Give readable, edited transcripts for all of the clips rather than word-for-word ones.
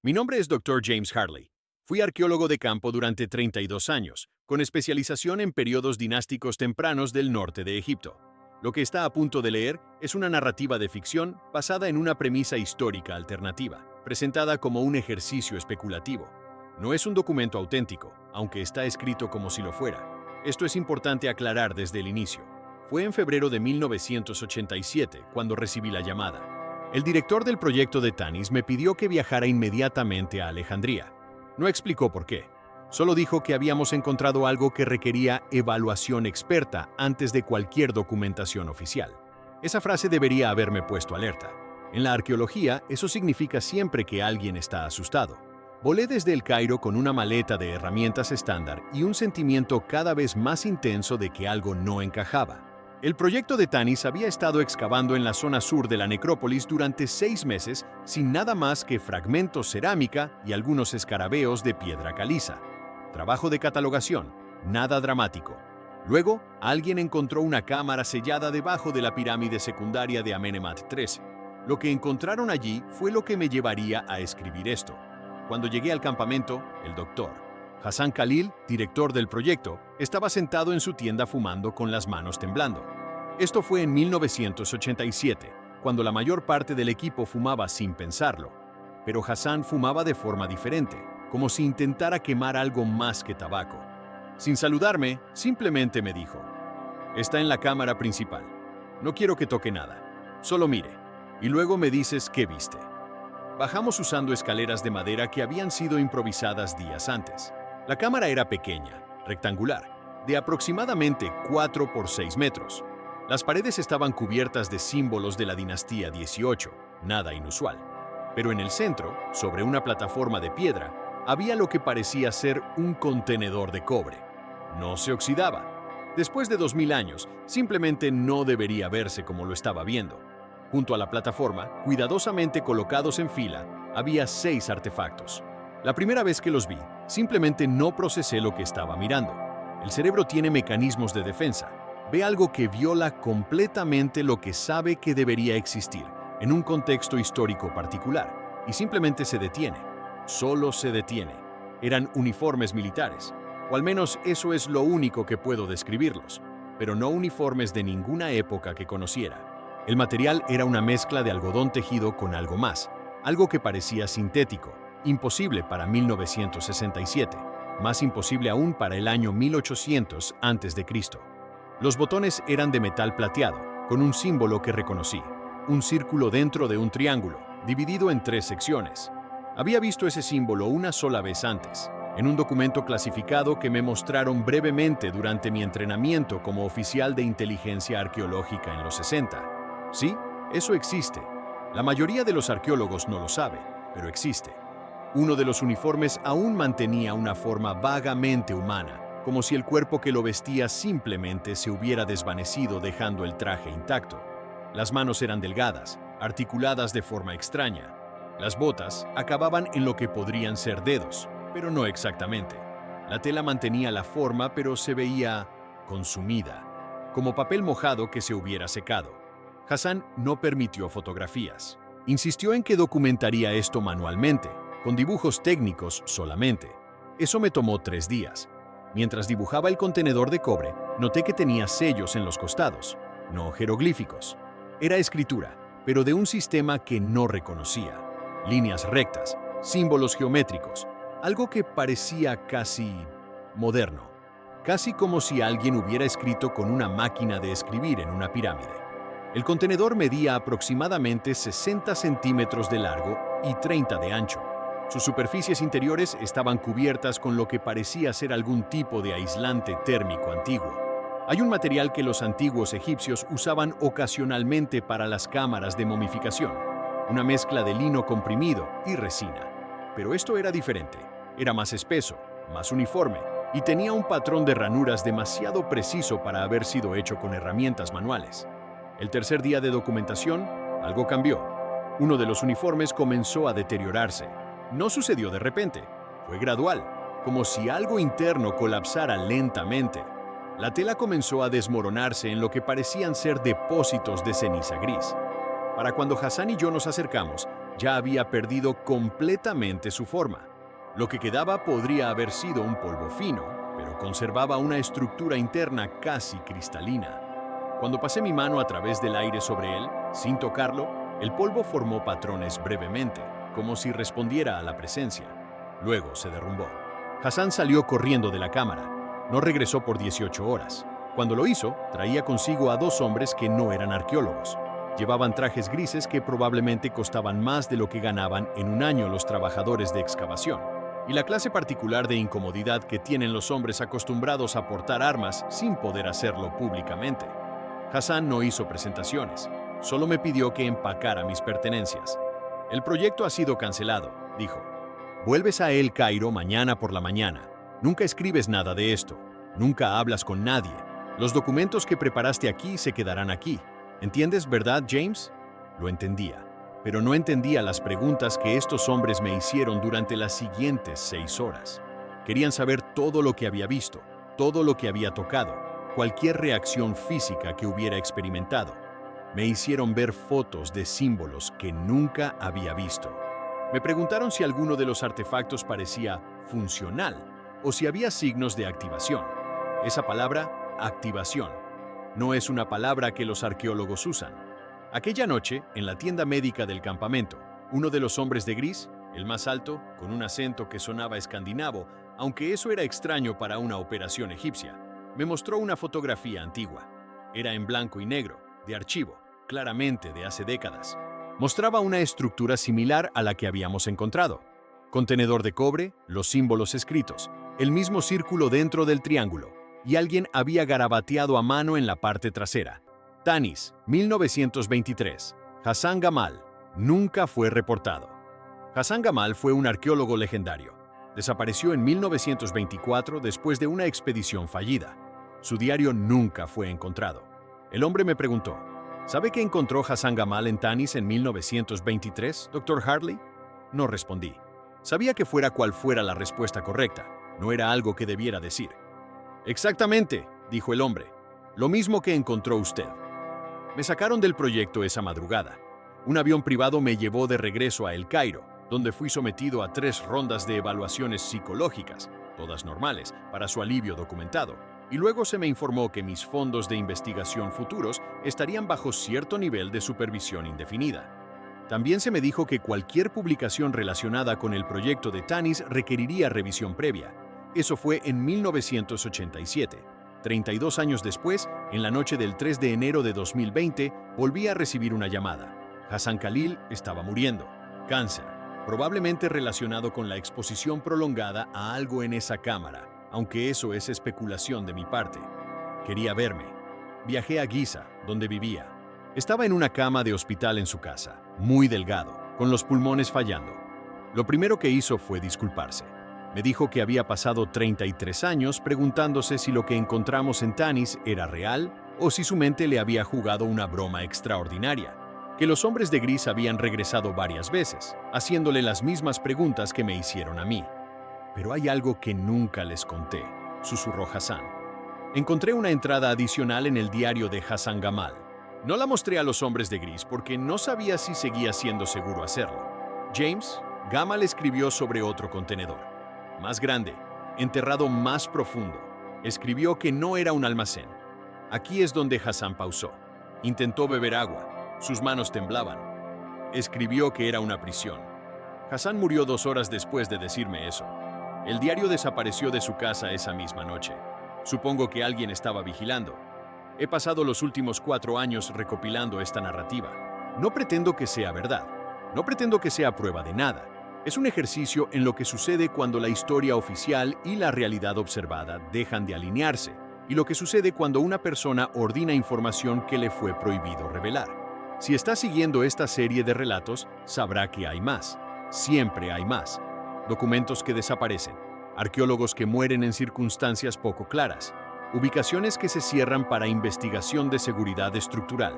Mi nombre es Dr. James Harley. Fui arqueólogo de campo durante 32 años, con especialización en periodos dinásticos tempranos del norte de Egipto. Lo que está a punto de leer es una narrativa de ficción basada en una premisa histórica alternativa, presentada como un ejercicio especulativo. No es un documento auténtico, aunque está escrito como si lo fuera. Esto es importante aclarar desde el inicio. Fue en febrero de 1987 cuando recibí la llamada. El director del proyecto de Tanis me pidió que viajara inmediatamente a Alejandría. No explicó por qué. Solo dijo que habíamos encontrado algo que requería evaluación experta antes de cualquier documentación oficial. Esa frase debería haberme puesto alerta. En la arqueología, eso significa siempre que alguien está asustado. Volé desde el Cairo con una maleta de herramientas estándar y un sentimiento cada vez más intenso de que algo no encajaba. El proyecto de Tanis había estado excavando en la zona sur de la necrópolis durante 6 meses sin nada más que fragmentos cerámica y algunos escarabeos de piedra caliza. Trabajo de catalogación, nada dramático. Luego, alguien encontró una cámara sellada debajo de la pirámide secundaria de Amenemhat III. Lo que encontraron allí fue lo que me llevaría a escribir esto. Cuando llegué al campamento, el doctor Hassan Khalil, director del proyecto, estaba sentado en su tienda fumando con las manos temblando. Esto fue en 1987, cuando la mayor parte del equipo fumaba sin pensarlo. Pero Hassan fumaba de forma diferente, como si intentara quemar algo más que tabaco. Sin saludarme, simplemente me dijo: «Está en la cámara principal. No quiero que toque nada. Solo mire. Y luego me dices qué viste». Bajamos usando escaleras de madera que habían sido improvisadas días antes. La cámara era pequeña, rectangular, de aproximadamente 4 por 6 metros. Las paredes estaban cubiertas de símbolos de la dinastía 18, nada inusual. Pero en el centro, sobre una plataforma de piedra, había lo que parecía ser un contenedor de cobre. No se oxidaba. Después de 2000 años, simplemente no debería verse como lo estaba viendo. Junto a la plataforma, cuidadosamente colocados en fila, había 6 artefactos. La primera vez que los vi, simplemente no procesé lo que estaba mirando. El cerebro tiene mecanismos de defensa. Ve algo que viola completamente lo que sabe que debería existir en un contexto histórico particular, y simplemente se detiene. Solo se detiene. Eran uniformes militares, o al menos eso es lo único que puedo describirlos, pero no uniformes de ninguna época que conociera. El material era una mezcla de algodón tejido con algo más, algo que parecía sintético, imposible para 1967, más imposible aún para el año 1800 a.C. Los botones eran de metal plateado, con un símbolo que reconocí, un círculo dentro de un triángulo, dividido en 3 secciones. Había visto ese símbolo una sola vez antes, en un documento clasificado que me mostraron brevemente durante mi entrenamiento como oficial de inteligencia arqueológica en los 60. Sí, eso existe. La mayoría de los arqueólogos no lo sabe, pero existe. Uno de los uniformes aún mantenía una forma vagamente humana, como si el cuerpo que lo vestía simplemente se hubiera desvanecido dejando el traje intacto. Las manos eran delgadas, articuladas de forma extraña. Las botas acababan en lo que podrían ser dedos, pero no exactamente. La tela mantenía la forma, pero se veía consumida, como papel mojado que se hubiera secado. Hassan no permitió fotografías. Insistió en que documentaría esto manualmente, con dibujos técnicos solamente. Eso me tomó 3 días. Mientras dibujaba el contenedor de cobre, noté que tenía sellos en los costados, no jeroglíficos. Era escritura, pero de un sistema que no reconocía. Líneas rectas, símbolos geométricos, algo que parecía casi moderno. Casi como si alguien hubiera escrito con una máquina de escribir en una pirámide. El contenedor medía aproximadamente 60 centímetros de largo y 30 de ancho. Sus superficies interiores estaban cubiertas con lo que parecía ser algún tipo de aislante térmico antiguo. Hay un material que los antiguos egipcios usaban ocasionalmente para las cámaras de momificación, una mezcla de lino comprimido y resina. Pero esto era diferente, era más espeso, más uniforme, y tenía un patrón de ranuras demasiado preciso para haber sido hecho con herramientas manuales. El tercer día de documentación, algo cambió. Uno de los uniformes comenzó a deteriorarse. No sucedió de repente, fue gradual, como si algo interno colapsara lentamente. La tela comenzó a desmoronarse en lo que parecían ser depósitos de ceniza gris. Para cuando Hassan y yo nos acercamos, ya había perdido completamente su forma. Lo que quedaba podría haber sido un polvo fino, pero conservaba una estructura interna casi cristalina. Cuando pasé mi mano a través del aire sobre él, sin tocarlo, el polvo formó patrones brevemente, como si respondiera a la presencia. Luego se derrumbó. Hassan salió corriendo de la cámara. No regresó por 18 horas. Cuando lo hizo, traía consigo a dos hombres que no eran arqueólogos. Llevaban trajes grises que probablemente costaban más de lo que ganaban en un año los trabajadores de excavación, y la clase particular de incomodidad que tienen los hombres acostumbrados a portar armas sin poder hacerlo públicamente. Hassan no hizo presentaciones, solo me pidió que empacara mis pertenencias. El proyecto ha sido cancelado, dijo. Vuelves a El Cairo mañana por la mañana. Nunca escribes nada de esto, nunca hablas con nadie. Los documentos que preparaste aquí se quedarán aquí. ¿Entiendes, verdad, James? Lo entendía, pero no entendía las preguntas que estos hombres me hicieron durante las siguientes 6 horas. Querían saber todo lo que había visto, todo lo que había tocado, cualquier reacción física que hubiera experimentado. Me hicieron ver fotos de símbolos que nunca había visto. Me preguntaron si alguno de los artefactos parecía funcional o si había signos de activación. Esa palabra, activación, no es una palabra que los arqueólogos usan. Aquella noche, en la tienda médica del campamento, uno de los hombres de gris, el más alto, con un acento que sonaba escandinavo, aunque eso era extraño para una operación egipcia, me mostró una fotografía antigua. Era en blanco y negro, de archivo, claramente de hace décadas. Mostraba una estructura similar a la que habíamos encontrado. Contenedor de cobre, los símbolos escritos, el mismo círculo dentro del triángulo, y alguien había garabateado a mano en la parte trasera. Tanis, 1923. Hassan Gamal. Nunca fue reportado. Hassan Gamal fue un arqueólogo legendario. Desapareció en 1924 después de una expedición fallida. Su diario nunca fue encontrado. El hombre me preguntó, ¿sabe qué encontró Hassan Gamal en Tanis en 1923, Dr. Hartley? No respondí. Sabía que fuera cual fuera la respuesta correcta, no era algo que debiera decir. Exactamente, dijo el hombre. Lo mismo que encontró usted. Me sacaron del proyecto esa madrugada. Un avión privado me llevó de regreso a El Cairo, donde fui sometido a 3 rondas de evaluaciones psicológicas, todas normales, para su alivio documentado, y luego se me informó que mis fondos de investigación futuros estarían bajo cierto nivel de supervisión indefinida. También se me dijo que cualquier publicación relacionada con el proyecto de Tanis requeriría revisión previa. Eso fue en 1987. 32 años después, en la noche del 3 de enero de 2020, volví a recibir una llamada. Hassan Khalil estaba muriendo. Cáncer, probablemente relacionado con la exposición prolongada a algo en esa cámara, aunque eso es especulación de mi parte. Quería verme. Viajé a Giza, donde vivía. Estaba en una cama de hospital en su casa, muy delgado, con los pulmones fallando. Lo primero que hizo fue disculparse. Me dijo que había pasado 33 años preguntándose si lo que encontramos en Tanis era real o si su mente le había jugado una broma extraordinaria, que los hombres de gris habían regresado varias veces, haciéndole las mismas preguntas que me hicieron a mí. Pero hay algo que nunca les conté, susurró Hassan. Encontré una entrada adicional en el diario de Hassan Gamal. No la mostré a los hombres de gris porque no sabía si seguía siendo seguro hacerlo. James, Gamal escribió sobre otro contenedor. Más grande, enterrado más profundo. Escribió que no era un almacén. Aquí es donde Hassan pausó. Intentó beber agua. Sus manos temblaban. Escribió que era una prisión. Hassan murió 2 horas después de decirme eso. El diario desapareció de su casa esa misma noche. Supongo que alguien estaba vigilando. He pasado los últimos 4 años recopilando esta narrativa. No pretendo que sea verdad. No pretendo que sea prueba de nada. Es un ejercicio en lo que sucede cuando la historia oficial y la realidad observada dejan de alinearse, y lo que sucede cuando una persona ordena información que le fue prohibido revelar. Si está siguiendo esta serie de relatos, sabrá que hay más. Siempre hay más. Documentos que desaparecen, arqueólogos que mueren en circunstancias poco claras, ubicaciones que se cierran para investigación de seguridad estructural,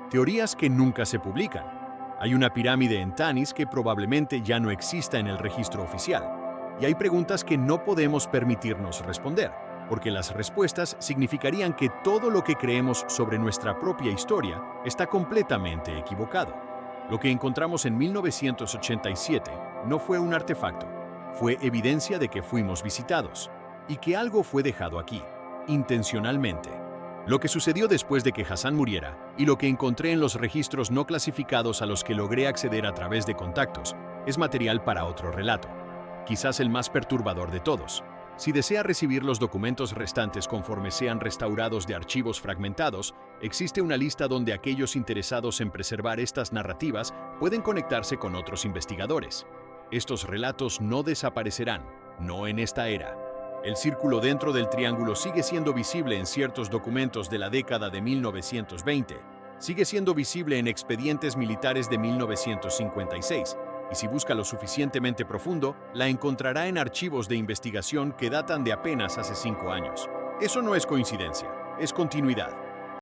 teorías que nunca se publican. Hay una pirámide en Tanis que probablemente ya no exista en el registro oficial, y hay preguntas que no podemos permitirnos responder, porque las respuestas significarían que todo lo que creemos sobre nuestra propia historia está completamente equivocado. Lo que encontramos en 1987 no fue un artefacto, fue evidencia de que fuimos visitados y que algo fue dejado aquí, intencionalmente. Lo que sucedió después de que Hassan muriera y lo que encontré en los registros no clasificados a los que logré acceder a través de contactos es material para otro relato, quizás el más perturbador de todos. Si desea recibir los documentos restantes conforme sean restaurados de archivos fragmentados, existe una lista donde aquellos interesados en preservar estas narrativas pueden conectarse con otros investigadores. Estos relatos no desaparecerán, no en esta era. El círculo dentro del triángulo sigue siendo visible en ciertos documentos de la década de 1920, sigue siendo visible en expedientes militares de 1956, y si busca lo suficientemente profundo, la encontrará en archivos de investigación que datan de apenas hace 5 años. Eso no es coincidencia, es continuidad.